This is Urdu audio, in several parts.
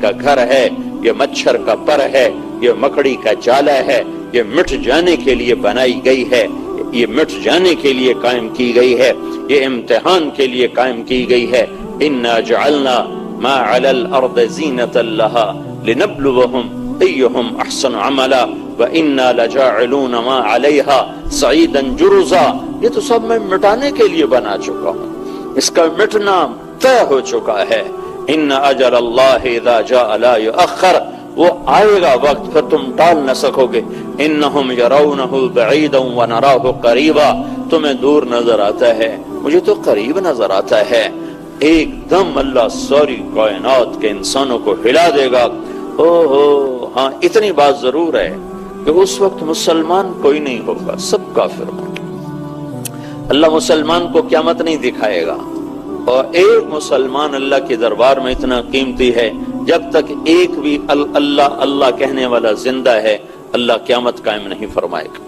کا گھر ہے، یہ مچھر کا پر ہے، یہ مکڑی کا جالا ہے، یہ مٹ جانے کے لیے بنائی گئی ہے، یہ مٹ جانے کے لیے قائم کی گئی ہے، یہ امتحان کے لیے قائم کی گئی ہے۔ اِنَّا جَعَلْنَا مَا عَلَى الْأَرْضِ زِينَةً لَهَا لِنَبْلُوَهُمْ أَيُّهُمْ أَحْسَنُ عَمَلًا وَإِنَّا لَجَاعِلُونَ مَا عَلَيْهَا صَعِيدًا جُرُزًا۔ یہ تو سب میں مٹانے کے لیے بنا چکا ہوں، اس کا مٹنا طے ہو چکا ہے۔ ان اجل اللہ اذا جاء لا یؤخر، وہ آئے گا وقت پھر تم ٹال نہ سکو گے۔ انہم یرونہ بعیدا ونراہ قریبا، تمہیں دور نظر آتا ہے، مجھے تو قریب نظر آتا ہے۔ ایک دم اللہ ساری کائنات کے انسانوں کو ہلا دے گا۔ او ہو، ہاں اتنی بات ضرور ہے کہ اس وقت مسلمان کوئی نہیں ہوگا، سب کافر ہوں گے۔ اللہ مسلمان کو قیامت نہیں دکھائے گا، اور ایک مسلمان اللہ کے دربار میں اتنا قیمتی ہے، جب تک ایک بھی اللہ اللہ کہنے والا زندہ ہے اللہ قیامت قائم نہیں فرمائے گا۔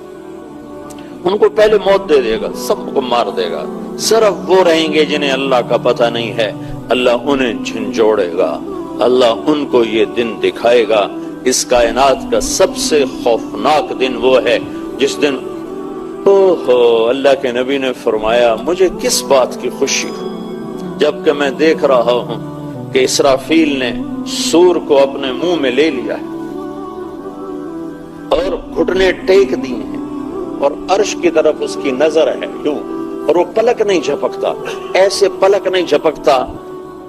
ان کو پہلے موت دے دے گا، سب کو مار دے گا، صرف وہ رہیں گے جنہیں اللہ کا پتہ نہیں ہے، اللہ انہیں جھنجھوڑے گا، اللہ ان کو یہ دن دکھائے گا۔ اس کائنات کا سب سے خوفناک دن وہ ہے جس دن اللہ کے نبی نے فرمایا مجھے کس بات کی خوشی ہو جبکہ میں دیکھ رہا ہوں کہ اسرافیل نے سور کو اپنے منہ میں لے لیا ہے اور گھٹنے ٹیک دیے ہیں اور عرش کی طرف اس کی نظر ہے یوں، اور وہ پلک نہیں جھپکتا، ایسے پلک نہیں جھپکتا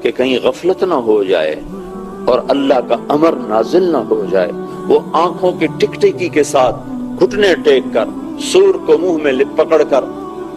کہ کہیں غفلت نہ ہو جائے اور اللہ کا امر نازل نہ ہو جائے۔ وہ آنکھوں کی ٹکٹکی کے ساتھ گھٹنے ٹیک کر سور کو منہ میں پکڑ کر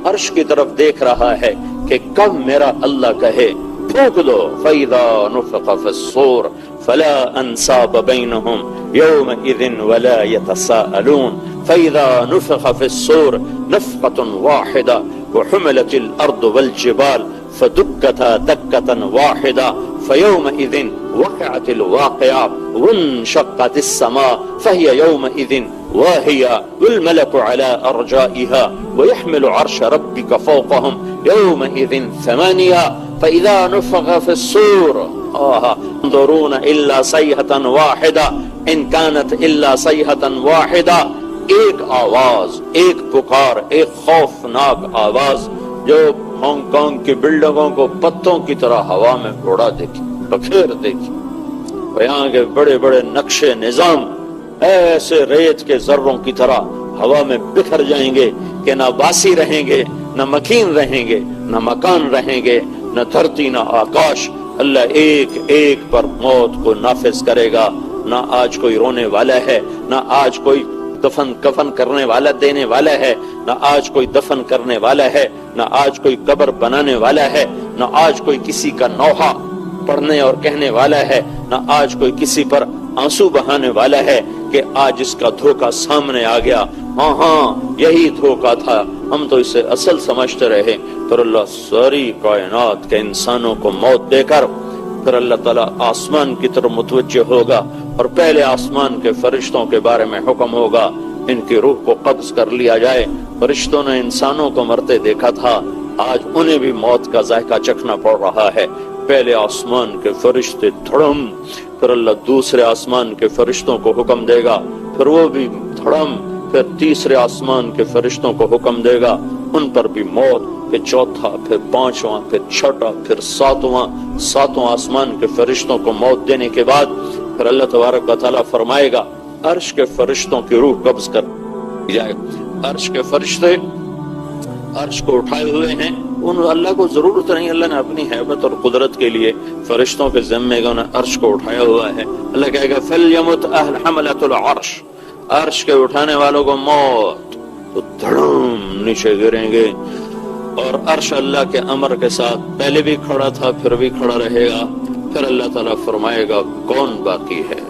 عرش کی طرف دیکھ رہا ہے کہ کب میرا اللہ کہے پھونک دو۔ فَإِذَا نُفِخَ فِي الصُّورِ فَلَا أَنْسَابَ بَيْنَهُمْ يَوْمَئِذٍ وَلَا يَتَسَاءَلُونَ فَإِذَا نُفِخَ فِي الصُّورِ نَفْخَةٌ وَاحِدَةٌ وَحُمِلَتِ الْأَرْضُ وَالْجِبَالُ فَدُكَّتَا دَكَّةً وَاحِدَةً فَيَوْمَئِذٍ وَقَعَتِ الْوَاقِعَةُ وَانشَقَّتِ السَّمَاءُ فَهِيَ يَوْمَئِذٍ واهية والملك على أرجائها ويحمل عرش ربك فوقهم يومئذ ثمانية فإذا نفخ في الصور انظرون إلا صيحة واحدة إن كانت إلا صيحة واحدة، ایک آواز، ایک پکار، ایک خوفناک آواز جو ہانگ کانگ کی بلڈنگوں کو پتوں کی طرح ہوا میں اڑا دے گی، بکھیر دے گی، یہاں کے بڑے بڑے نقشے نظام ایسے ریت کے ذروں کی طرح ہوا میں بکھر جائیں گے کہ نہ باسی رہیں گے، نہ مکین رہیں گے، نہ مکان رہیں گے، نہ دھرتی نہ آکاش۔ اللہ ایک ایک پر موت کو نافذ کرے گا۔ نہ آج کوئی رونے والا ہے، نہ آج کوئی کفن کرنے والا دینے والا ہے، نہ آج کوئی دفن کرنے والا ہے، نہ آج کوئی قبر بنانے والا ہے، نہ آج کوئی کسی کا نوحہ پڑھنے اور کہنے والا ہے، نہ آج کوئی کسی پر آنسو بہانے والا ہے کہ آج اس کا دھوکہ سامنے آ گیا، ہاں یہی دھوکہ تھا، ہم تو اسے اصل سمجھتے رہے۔ پھر اللہ ساری کائنات کے انسانوں کو موت دے کر پھر اللہ تعالیٰ آسمان کی طرف متوجہ ہوگا اور پہلے آسمان کے فرشتوں کے بارے میں حکم ہوگا ان کی روح کو قبض کر لیا جائے۔ فرشتوں نے انسانوں کو مرتے دیکھا تھا، آج انہیں بھی موت کا ذائقہ چکھنا پڑ رہا ہے۔ پہلے آسمان کے فرشتے دھڑم، پھر اللہ دوسرے آسمان کے فرشتوں کو حکم دے گا، پھر وہ بھی دھڑم، پھر تیسرے آسمان کے فرشتوں کو حکم دے گا، ان پر بھی موت، پھر چوتھا، پھر پانچواں، پھر چھٹا، پھر ساتواں آسمان کے فرشتوں کو موت دینے کے بعد پھر اللہ تبارک و تعالیٰ فرمائے گا عرش کے فرشتوں کی روح قبض کر جائے۔ عرش کے فرشتے عرش کو اٹھائے ہوئے ہیں، ان اللہ کو ضرورت نہیں، اللہ نے اپنی حیبت اور قدرت کے لیے فرشتوں کے ذمے کا انہیں عرش کو اٹھایا ہوا ہے۔ اللہ کہے گا فَلْيَمُتْ أَهْلُ حَمَلَةُ الْعَرْشِ، عرش کے اٹھانے والوں کو موت، تو دھڑم نیچے گریں گے، اور عرش اللہ کے امر کے ساتھ پہلے بھی کھڑا تھا پھر بھی کھڑا رہے گا۔ پھر اللہ تعالیٰ فرمائے گا کون باقی ہے؟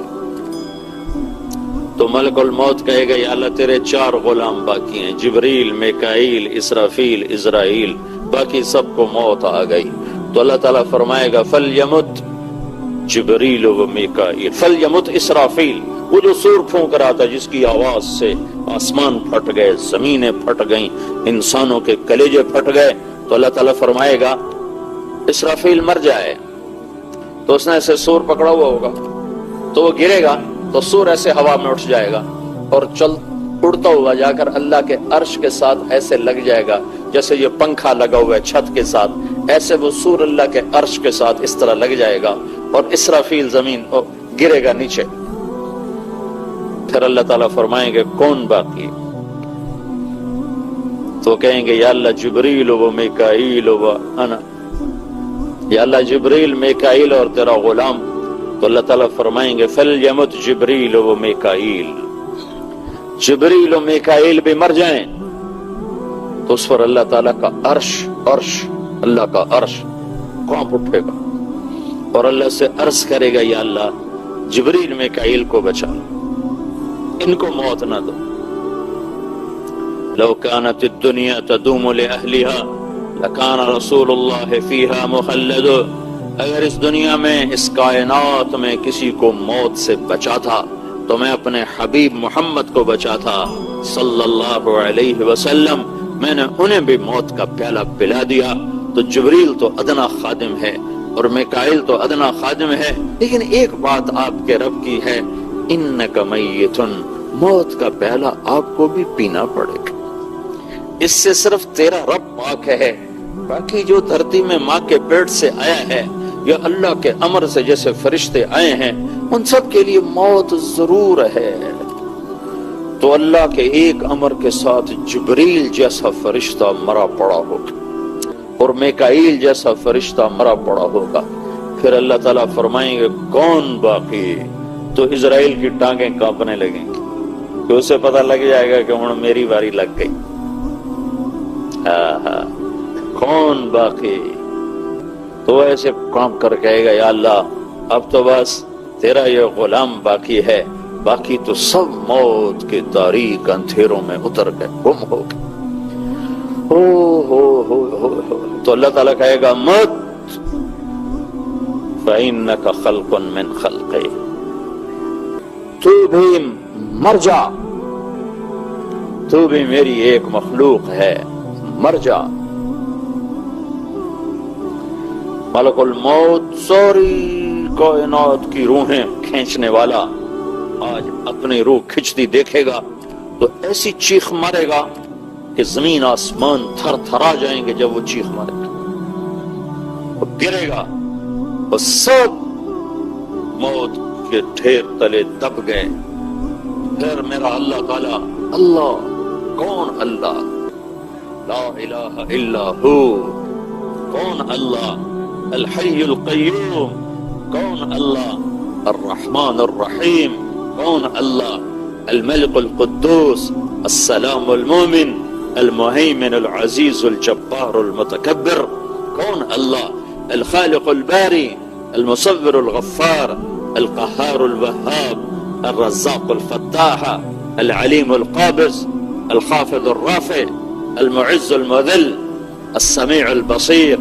تو ملک الموت کہے گا یا اللہ تیرے 4 غلام باقی ہیں، جبریل، میکائیل، اسرافیل، عزرائیل، باقی سب کو موت آ گئی۔ تو اللہ تعالیٰ فرمائے گا فَلْيَمُتْ جبریل و میکائیل، فَلْيَمُتْ اسرافیل، وہ جو سور پھونک رہا تھا جس کی آواز سے آسمان پھٹ گئے، زمینیں پھٹ گئیں، انسانوں کے کلیجے پھٹ گئے۔ تو اللہ تعالیٰ فرمائے گا اسرافیل مر جائے، تو اس نے ایسے سور پکڑا ہوا ہوگا تو وہ گرے گا تو سور ایسے ہوا میں اٹھ جائے گا اور اڑتا ہوا جا کر اللہ کے عرش کے ساتھ ایسے لگ جائے گا جیسے یہ پنکھا لگا ہوا ہے چھت کے ساتھ، ایسے وہ سور اللہ کے عرش کے ساتھ اس طرح لگ جائے گا اور اسرافیل زمین اور گرے گا نیچے. پھر اللہ تعالیٰ فرمائیں گے کون باقی؟ تو کہیں گے یا اللہ جبریل و میکائیل و انا، یا اللہ جبریل میکائیل اور تیرا غلام. تو اللہ تعالیٰ فرمائیں گے فلیمت جبریل و میکائیل، جبریل و میکائیل بھی مر جائیں. تو اس پر اللہ تعالیٰ کا عرش اللہ کا عرش کانپ اٹھے گا اور اللہ سے عرض کرے گا یا اللہ جبریل میکائیل کو بچا، ان کو موت نہ دو. لو كانت الدنيا تدوم لأهلها لكان رسول الله فيها مخلد. اگر اس دنیا میں اس کائنات میں کسی کو موت سے بچا تھا تو میں اپنے حبیب محمد کو بچا تھا صلی اللہ علیہ وسلم. میں نے انہیں بھی موت کا پیالہ پلا دیا. تو جبریل تو ادنا خادم ہے اور میکائیل تو ادنا خادم ہے، لیکن ایک بات آپ کے رب کی ہے انک میتن، موت کا پیالہ آپ کو بھی پینا پڑے گا. اس سے صرف تیرا رب پاک ہے، باقی جو دھرتی میں ماں کے پیٹ سے آیا ہے یا اللہ کے امر سے جیسے فرشتے آئے ہیں ان سب کے لیے موت ضرور ہے. تو اللہ کے ایک امر کے ساتھ جبریل جیسا فرشتہ مرا پڑا ہوگا اور میکائیل جیسا فرشتہ مرا پڑا ہوگا. پھر اللہ تعالیٰ فرمائیں گے کون باقی؟ تو اسرائیل کی ٹانگیں کانپنے لگیں گی کہ اسے پتہ لگ جائے گا کہ ہوں میری باری لگ گئی. کون باقی؟ تو ایسے کام کر کہے گا یا اللہ اب تو بس تیرا یہ غلام باقی ہے، باقی تو سب موت کے تاریک اندھیروں میں اتر گئے، گم ہو گئے. تو اللہ تعالیٰ کہے گا مت فَإِنَّكَ خَلْقٌ مِّن خَلْقِي، تو بھی مر جا، تو بھی میری ایک مخلوق ہے، مر جا. ملک الموت ساری کائنات کی روحیں کھینچنے والا آج اپنی روح کھچتی دیکھے گا تو ایسی چیخ مارے گا کہ زمین آسمان تھر تھرا جائیں گے. جب وہ چیخ مارے گا وہ گرے گا اور سب موت کے ڈھیر تلے دب گئے. پھر میرا اللہ تعالی، اللہ کون؟ اللہ لا الہ الا ہو. کون اللہ؟ الحی القیوم. کون اللہ؟ الرحمن الرحیم. کون اللہ؟ الملک القدوس السلام المومن المہیمن العزیز الجبار المتکبر. کون اللہ؟ الخالق الباری المصور الغفار القہار الوہاب الرزاق الفتاح العلیم القابض الخافض الرافع المعز المذل السميع البصير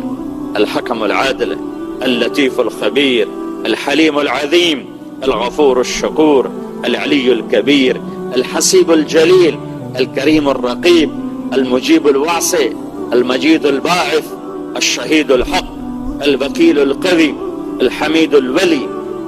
الحكم العادل اللطيف الخبير الحليم العظيم الغفور الشكور العلي الكبير الحسيب الجليل الكريم الرقيب المجيب الواسع المجيد الباعث الشهيد الحق الوكيل القوي الحميد الولي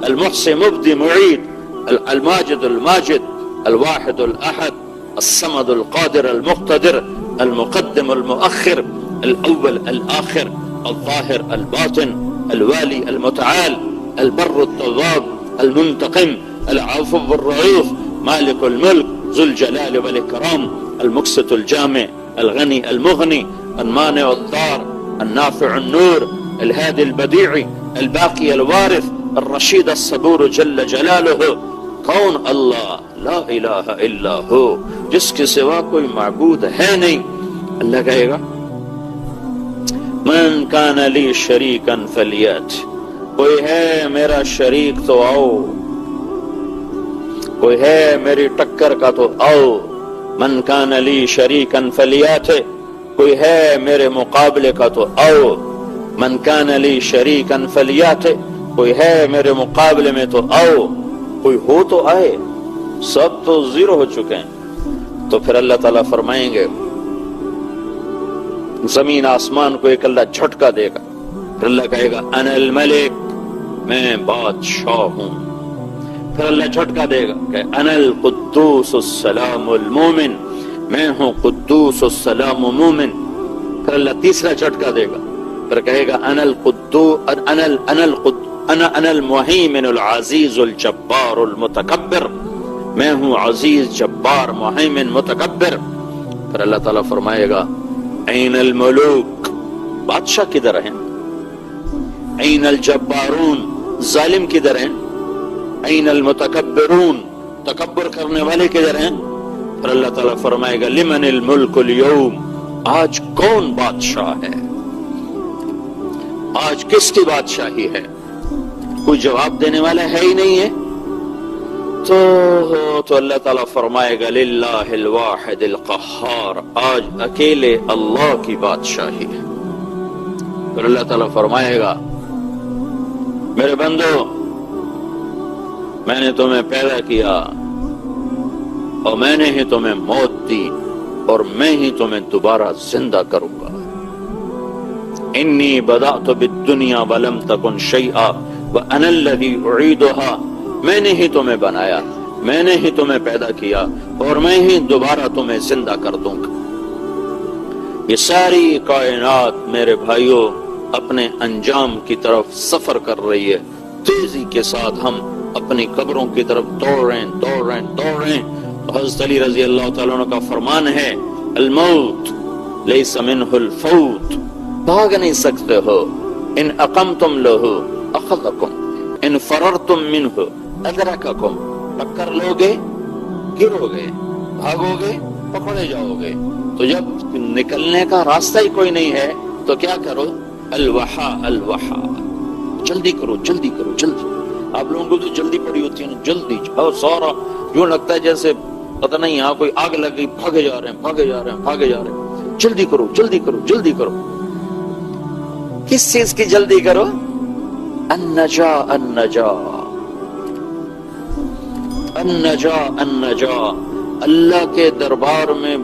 المحصي مبدي معيد الماجد الماجد الواحد الأحد الصمد القادر المقتدر المقدم المؤخر الأول الآخر الظاهر الباطن الوالي المتعال البر التواب المنتقم العفو الرؤوف مالك الملك ذو الجلال والإكرام المقسط الجامع الغني المغني المانع الضار النافع النور الهادي البديع الباقي الوارث الرشيد الصبور جل جلاله. کون؟ اللہ لا الہ الا ہو، جس کے سوا کوئی معبود ہے نہیں. اللہ کہے گا من کان لی شریکا فلیات، کوئی ہے میرا شریک تو آؤ، کوئی ہے میری ٹکر کا تو آؤ. من کان لی شریکا فلیات، کوئی ہے میرے مقابلے کا تو آؤ. من کان لی شریکا فلیات، کوئی ہے میرے مقابلے میں تو آؤ. کوئی ہو تو آئے، سب تو زیرو ہو چکے ہیں. تو پھر اللہ تعالیٰ فرمائیں گے زمین آسمان کو ایک اللہ جھٹکا دے گا. پھر اللہ کہے گا انا الملک، میں بادشاہ ہوں، پھر اللہ جھٹکا دے گا کہ انا القدوس السلام المومن، میں ہوں قدوس السلام مومن. پھر اللہ تیسرا جھٹکا دے گا، پھر کہے گا انا المہیمن العزیز الجبار المتکبر، میں ہوں عزیز جبار مہیمن متکبر. پھر اللہ تعالیٰ فرمائے گا این الملوک، بادشاہ کدھر ہیں؟ این الجبارون، ظالم کدھر ہیں؟ این المتکبرون، تکبر کرنے والے کدھر ہیں؟ پھر اللہ تعالیٰ فرمائے گا لمن الملک اليوم، آج کون بادشاہ ہے؟ آج کس کی بادشاہی ہے؟ کوئی جواب دینے والا ہے ہی نہیں ہے. تو اللہ تعالیٰ فرمائے گا للہ الواحد القہار، آج اکیلے اللہ کی بادشاہی ہے. پھر اللہ تعالیٰ فرمائے گا میرے بندو، میں نے تمہیں پیدا کیا اور میں نے ہی تمہیں موت دی اور میں ہی تمہیں دوبارہ زندہ کروں گا. انی بدأت بالدنیا ولم تکن شیئا وانا الذی اعیدها، میں نے ہی تمہیں بنایا، میں نے ہی تمہیں پیدا کیا اور میں ہی دوبارہ تمہیں زندہ کر دوں گا. یہ ساری کائنات میرے بھائیوں اپنے انجام کی طرف سفر کر رہی ہے. تیزی کے ساتھ ہم اپنی قبروں کی طرف دوڑ رہے ہیں. حضرت علی رضی اللہ تعالیٰ عنہ کا فرمان ہے الموت لیس منہ الفوت، بھاگ نہیں سکتے ہو. ان اقمتم لہ اخذکم، ان فررتم منہ ادرککم، ٹکر لوگے گرو گے، بھاگو گے پکڑے جاؤ گے. تو جب نکلنے کا راستہ ہی کوئی نہیں ہے تو کیا کرو؟ الوحا الوحا، جلدی کرو جلدی کرو جلدی. آپ لوگوں کو تو جلدی پڑی ہوتی ہے نا، جلدی اور سارا یوں لگتا ہے جیسے پتہ نہیں یہاں کوئی آگ لگی، بھاگے جا رہے ہیں. جلدی کرو جلدی کرو جلدی کرو. کس چیز کی جلدی کرو؟ النجا النجا النجا النجا، اللہ کے دربار میں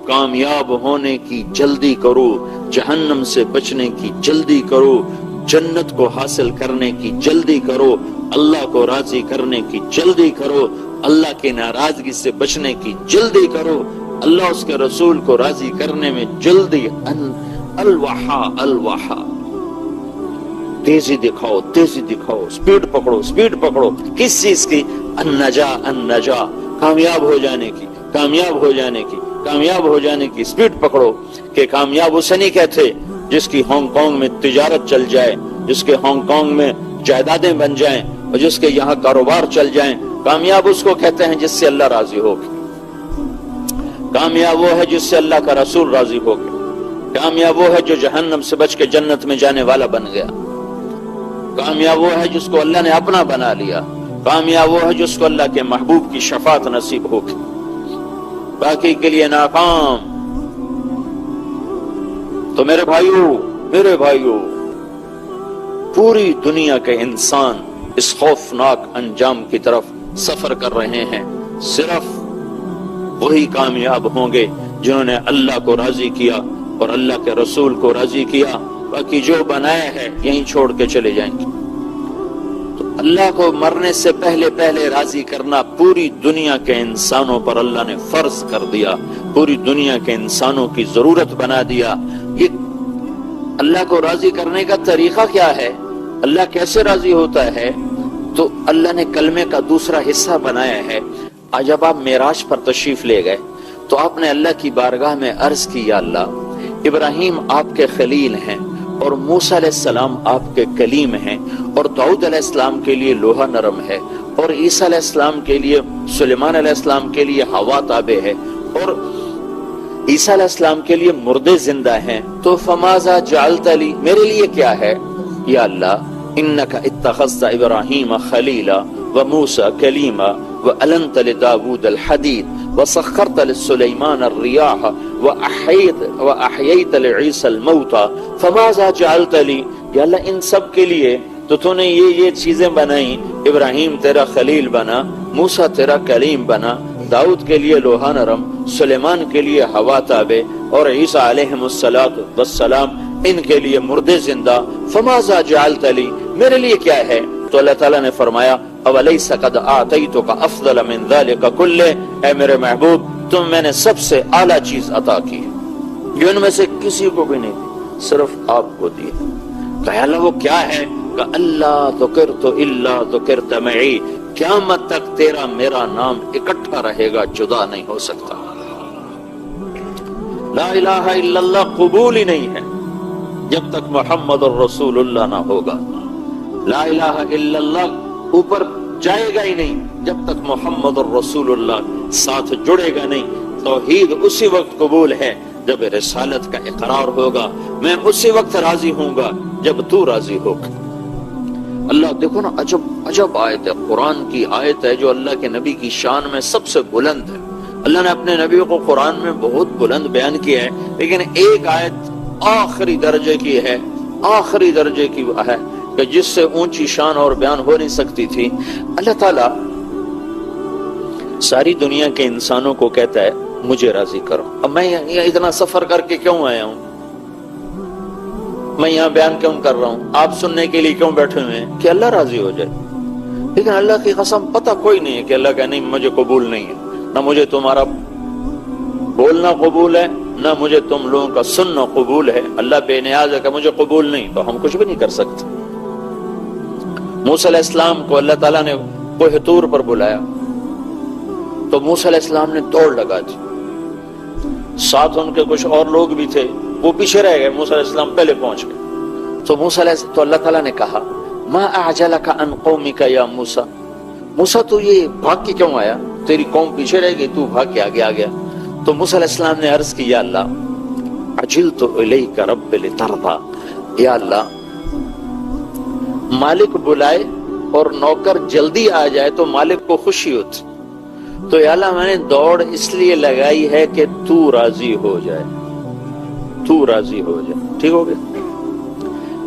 کامیاب ہونے کی جلدی کرو، جہنم سے بچنے کی جلدی کرو، جنت کو حاصل کرنے کی جلدی کرو، اللہ کو راضی کرنے کی جلدی کرو، اللہ کی ناراضگی سے بچنے کی جلدی کرو، اللہ اس کے رسول کو راضی کرنے میں جلدی. الوحا الوحا، تیزی دکھاؤ تیزی دکھاؤ، سپیڈ پکڑو سپیڈ پکڑو. کس چیز کی؟ النجا النجا، کامیاب ہو جانے کی، کامیاب ہو جانے کی، کامیاب ہو جانے کی سپیڈ پکڑو. کہ کامیاب اسے نہیں کہتے جس کی ہانگ کانگ میں تجارت چل جائے، جس کے ہانگ کانگ میں جائیدادیں بن جائیں اور جس کے یہاں کاروبار چل جائیں. کامیاب اس کو کہتے ہیں جس سے اللہ راضی ہو گئے. کامیاب وہ ہے جس سے اللہ کا رسول راضی ہو گئے. کامیاب وہ ہے جو جہنم سے بچ کے جنت میں جانے والا بن گیا. کامیاب وہ ہے جس کو اللہ نے اپنا بنا لیا. کامیاب وہ ہے جس کو اللہ کے محبوب کی شفاعت نصیب ہو گئی. باقی کے لیے ناکام. تو میرے بھائیوں پوری دنیا کے انسان اس خوفناک انجام کی طرف سفر کر رہے ہیں. صرف وہی کامیاب ہوں گے جنہوں نے اللہ کو راضی کیا اور اللہ کے رسول کو راضی کیا. باقی جو بنایا ہے یہیں چھوڑ کے چلے جائیں گے. تو اللہ کو مرنے سے پہلے راضی کرنا پوری دنیا کے انسانوں پر اللہ نے فرض کر دیا، پوری دنیا کے انسانوں کی ضرورت بنا دیا. یہ اللہ کو راضی کرنے کا طریقہ کیا ہے؟ اللہ کیسے راضی ہوتا ہے؟ تو اللہ نے کلمے کا دوسرا حصہ بنایا ہے. آج جب آپ معراج پر تشریف لے گئے تو آپ نے اللہ کی بارگاہ میں عرض کی، یا اللہ ابراہیم آپ کے خلیل ہیں اور موسیٰ علیہ السلام آپ کے کلیم ہیں اور داؤد علیہ السلام کے لیے لوہا نرم ہے اور عیسیٰ علیہ السلام کے لیے، سلیمان علیہ السلام کے لیے ہوا تابع ہے اور عیسیٰ علیہ السلام کے لیے مردے زندہ ہیں. تو فماذا جعلت لی، میرے لیے کیا ہے؟ یا اللہ انک اتخذت ابراہیم خلیلا وموسیٰ کلیما وَأَلَنْتَ لِدَاوُودَ الْحَدِيدَ وَسَخَّرْتَ لِلسُّلَيْمَانَ الرِّيَاحَ وَأَحْيَيْتَ لِعِيسَى الْمَوْتَى فَمَاذَا جَعَلْتَ لِي. یا اللہ ان سب کے لیے تو نے یہ چیزیں بنائیں. ابراہیم تیرا خلیل بنا، موسیٰ تیرا کلیم بنا، داؤد کے لیے لوہا نرم، سلیمان کے لیے ہوا تابع اور عیسیٰ علیہ السلام ان کے لیے مردے زندہ. فماذا جعلت لی، میرے لیے کیا ہے؟ تو اللہ تعالیٰ نے فرمایا اولیس قد اعطیتک افضل من ذلک کلہ، اے میرے محبوب تم میں نے سب سے اعلیٰ چیز عطا کی جو ان میں سے کسی کو بھی نہیں دی، صرف آپ کو دی۔ کہا اللہ وہ کیا ہے؟ کہ اللہ ذکرت الا ذکرت معی، قیامت تک تیرا میرا نام اکٹھا رہے گا، جدا نہیں ہو سکتا۔ لا الہ الا اللہ قبول ہی نہیں ہے جب تک محمد الرسول اللہ نہ ہوگا، لا الہ الا اللہ اوپر جائے گا ہی نہیں جب تک محمد الرسول اللہ ساتھ جڑے گا نہیں۔ توحید اسی وقت قبول ہے جب رسالت کا اقرار ہوگا، میں اسی وقت راضی ہوں گا جب تو راضی ہوگا۔ اللہ دیکھو نا، عجب آیت ہے، قرآن کی آیت ہے جو اللہ کے نبی کی شان میں سب سے بلند ہے۔ اللہ نے اپنے نبی کو قرآن میں بہت بلند بیان کیا ہے، لیکن ایک آیت آخری درجے کی ہے، آخری درجے کی ہے کہ جس سے اونچی شان اور بیان ہو نہیں سکتی تھی۔ اللہ تعالیٰ ساری دنیا کے انسانوں کو کہتا ہے مجھے راضی کرو۔ اب میں یہاں اتنا سفر کر کے کیوں آیا ہوں، میں یہاں بیان کیوں کر رہا ہوں، آپ سننے کے لیے کیوں بیٹھے ہوئے ہیں؟ کہ اللہ راضی ہو جائے۔ لیکن اللہ کی قسم پتہ کوئی نہیں ہے کہ اللہ کہ نہیں مجھے قبول نہیں ہے، نہ مجھے تمہارا بولنا قبول ہے، نہ مجھے تم لوگوں کا سننا قبول ہے۔ اللہ بے نیاز ہے کہ مجھے قبول نہیں، تو ہم کچھ بھی نہیں کر سکتے۔ موسیٰ علیہ السلام کو اللہ تعالیٰ نے کوہ طور پر بلایا تو موسیٰ علیہ السلام نے دوڑ لگا دی، ساتھ ان کے کچھ اور لوگ بھی تھے، وہ پیچھے رہ گئے، موسیٰ علیہ السلام پہلے پہنچ گئے۔ تو اللہ تعالیٰ نے کہا ما اعجلک عن قومک یا موسیٰ، موسیٰ تو یہ بھاگ کے کیوں آیا؟ تیری قوم پیچھے رہ گئی، تو بھاگ کے آگے آ گیا۔ تو موسیٰ علیہ السلام نے عرض کی یا اللہ عجلت الیک رب لترضی، یا اللہ مالک بلائے اور نوکر جلدی آ جائے تو مالک کو خوشی ہوتی، تو یا اللہ میں نے دوڑ اس لیے لگائی ہے کہ تو راضی ہو جائے، تو راضی ہو جائے۔ ٹھیک ہو گیا؟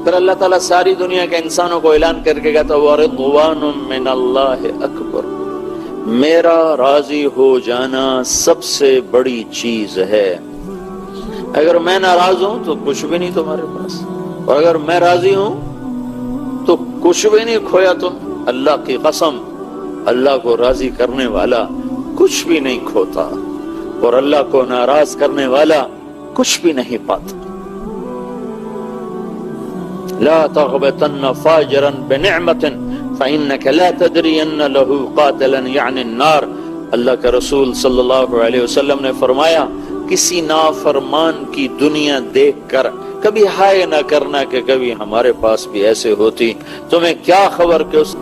پھر اللہ تعالیٰ ساری دنیا کے انسانوں کو اعلان کر کے کہتا وَرِضْوَانٌ مِّنَ اللَّهِ أَكْبَرُ، میرا راضی ہو جانا سب سے بڑی چیز ہے۔ اگر میں ناراض ہوں تو کچھ بھی نہیں تمہارے پاس، اور اگر میں راضی ہوں تو کچھ بھی نہیں کھویا تم۔ اللہ کی قسم، اللہ کو راضی کرنے والا کچھ بھی نہیں کھوتا، اور اللہ کو ناراض کرنے والا کچھ بھی نہیں پاتا۔ لا تغبطن فاجرا بنعمت فإنك لا تدري ان له قاتلا يعني النار۔ اللہ کے رسول صلی اللہ علیہ وسلم نے فرمایا کسی نافرمان کی دنیا دیکھ کر کبھی ہائے نہ کرنا کہ کبھی ہمارے پاس بھی ایسے ہوتی، تمہیں کیا خبر کہ اس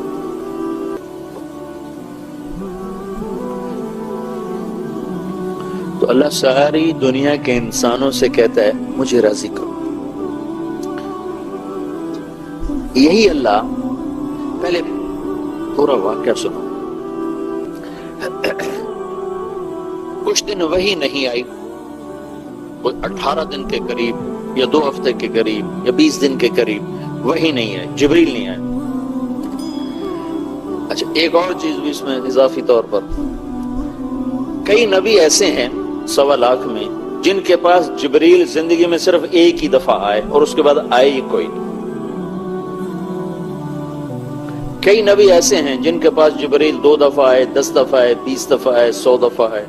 تو اللہ ساری دنیا کے انسانوں سے کہتا ہے مجھے راضی کرو۔ یہی اللہ، پہلے پورا واقعہ سنو۔ کچھ دن وہی نہیں آئی، کوئی 18 دن کے قریب یا 2 ہفتے کے قریب یا 20 دن کے قریب وہی نہیں آئی، جبریل نہیں آئے۔ اچھا ایک اور چیز بھی اس میں اضافی طور پر، کئی نبی ایسے ہیں 1.25 لاکھ میں جن کے پاس جبریل زندگی میں صرف ایک ہی دفعہ آئے اور اس کے بعد آئے ہی کوئی نہیں۔ کئی نبی ایسے ہیں جن کے پاس جبریل 2 دفعہ آئے، 10 دفعہ آئے، 20 دفعہ آئے، 100 دفعہ آئے۔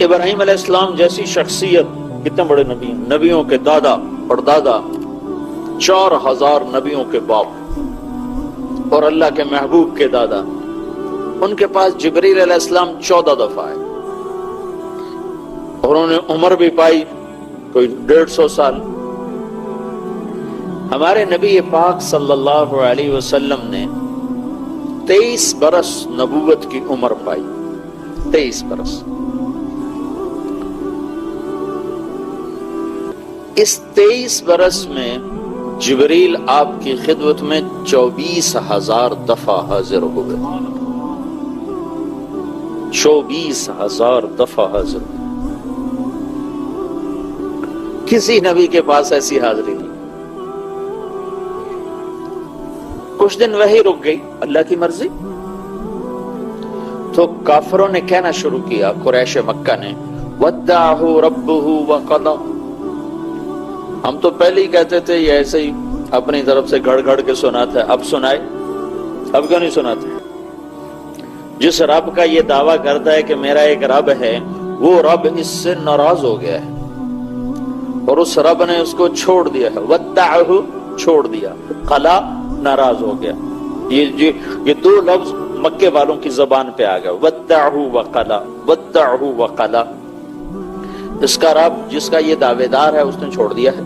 ابراہیم علیہ السلام جیسی شخصیت، کتنے بڑے نبی ہیں، نبیوں کے دادا پردادا، 4000 نبیوں کے باپ اور اللہ کے محبوب کے دادا، ان کے پاس جبریل علیہ السلام 14 دفعہ آئے، اور انہوں نے عمر بھی پائی کوئی 150 سال۔ ہمارے نبی پاک صلی اللہ علیہ وسلم نے 23 برس نبوت کی عمر پائی، 23 برس۔ اس 23 برس میں جبریل آپ کی خدمت میں 24,000 دفعہ حاضر ہوئے، 24,000 دفعہ حاضر۔ کسی نبی کے پاس ایسی حاضری نہیں۔ کچھ دن وہی رک گئی، اللہ کی مرضی۔ تو کافروں نے کہنا شروع کیا، قریش مکہ نے، وَدَّعَهُ رَبُّهُ وَقَضَى، ہم تو پہلے ہی کہتے تھے یہ ایسے ہی اپنی طرف سے گھڑ گھڑ کے سناتا ہے. اب سنائے؟ اب کیوں نہیں سناتے؟ جس رب کا یہ دعویٰ کرتا ہے کہ میرا ایک رب ہے، وہ رب اس سے ناراض ہو گیا ہے اور اس رب نے اس کو چھوڑ دیا ہے. ودعہ چھوڑ دیا، قلا ناراض ہو گیا. یہ دو لفظ مکے والوں کی زبان پہ آ گیا. ودعہ وقلا، ودعہ وقلا. اس کا رب جس کا یہ دعوے دار ہے اس نے چھوڑ دیا ہے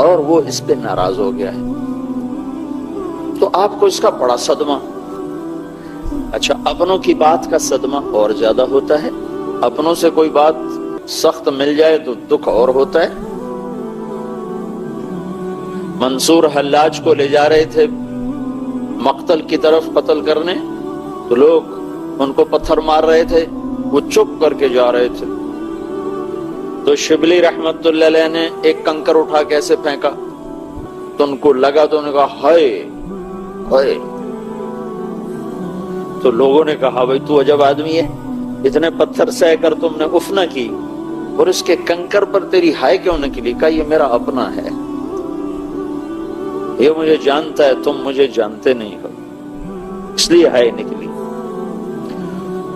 اور وہ اس پہ ناراض ہو گیا ہے. تو آپ کو اس کا بڑا صدمہ. اچھا، اپنوں کی بات کا صدمہ اور زیادہ ہوتا ہے. اپنوں سے کوئی بات سخت مل جائے تو دکھ اور ہوتا ہے. منصور حلاج کو لے جا رہے تھے مقتل کی طرف قتل کرنے، تو لوگ ان کو پتھر مار رہے تھے، وہ چپ کر کے جا رہے تھے. تو شبلی رحمت اللہ علیہ نے ایک کنکر اٹھا کے ایسے پھینکا تو ان کو لگا، تو انہوں نے کہا ہائے ہائے. تو لوگوں نے کہا بھائی تو عجب آدمی ہے، اتنے پتھر سہ کر تم نے اف نہ کی اور اس کے کنکر پر تیری ہائے کیوں نکلی؟ کہا یہ میرا اپنا ہے، یہ مجھے جانتا ہے، تم مجھے جانتے نہیں ہو، اس لیے ہائے نکلی.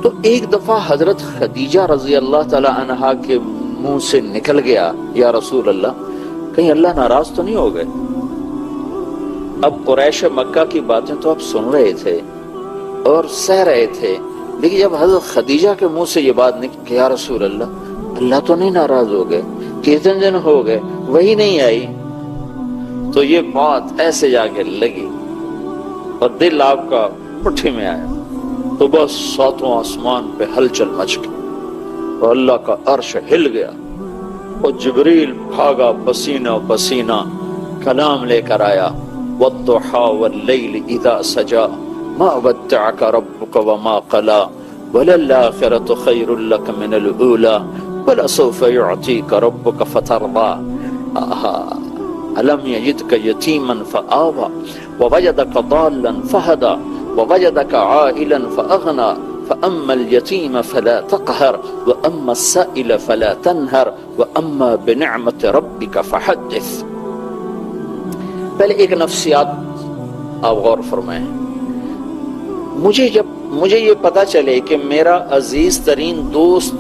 تو ایک دفعہ حضرت خدیجہ رضی اللہ تعالی عنہا کے منہ سے نکل گیا، یا رسول اللہ کہیں اللہ ناراض تو نہیں ہو گئے؟ اب قریش مکہ کی باتیں تو آپ سن رہے تھے اور سہ رہے تھے، لیکن جب حضرت خدیجہ کے منہ سے یہ بات نکلی کہ یا رسول اللہ تو نہیں ناراض ہو گئے؟ کتنے دن ہو گئے وہی نہیں آئی، تو یہ بات ایسے جا کے لگی اور دل آپ کا مٹھی میں آیا. تو بس ساتوں آسمان پہ ہلچل مچ گئی اور اللہ کا عرش ہل گیا اور جبریل بھاگا پسینہ پسینہ، کلام لے کر آیا. والضحى والليل اذا سجى ما ودعك ربك وما قلى وللآخرة خير لك من الأولى ولسوف يعطيك ربك فترضى ألم يجدك يتيما فآوى ووجدك ضالا فهدى ووجدك عائلا فأغنى فأما اليتيم فلا تقهر وأما السائل فلا تنهر وأما بنعمة ربك فحدث. پہلے ایک نفسیات آپ غور فرمائیں. مجھے یہ پتا چلے کہ میرا عزیز ترین دوست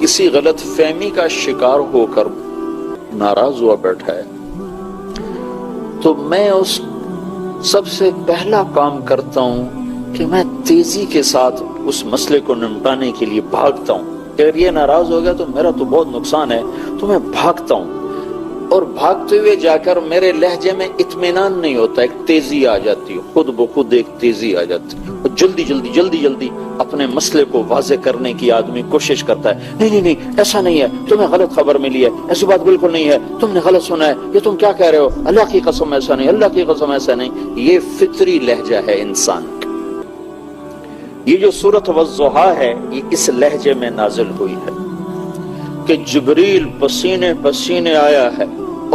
کسی غلط فہمی کا شکار ہو کر ناراض ہوا بیٹھا ہے، تو میں اس سب سے پہلا کام کرتا ہوں کہ میں تیزی کے ساتھ اس مسئلے کو نمٹانے کے لیے بھاگتا ہوں. اگر یہ ناراض ہو گیا تو میرا تو بہت نقصان ہے، تو میں بھاگتا ہوں. اور بھاگتے ہوئے جا کر میرے لہجے میں اطمینان نہیں ہوتا، ایک تیزی آ جاتی ہے، خود بخود ایک تیزی آ جاتی ہے، اور جلدی جلدی جلدی جلدی اپنے مسئلے کو واضح کرنے کی آدمی کوشش کرتا ہے. نہیں ایسا نہیں ہے، تمہیں غلط خبر ملی ہے، ایسی بات بالکل نہیں ہے، تم نے غلط سنا ہے، یہ تم کیا کہہ رہے ہو، اللہ کی قسم ایسا نہیں، اللہ کی قسم ایسا نہیں. یہ فطری لہجہ ہے انسان کا. یہ جو سورۃ والضحیٰ ہے یہ اس لہجے میں نازل ہوئی ہے کہ جبریل پسینے پسینے آیا ہے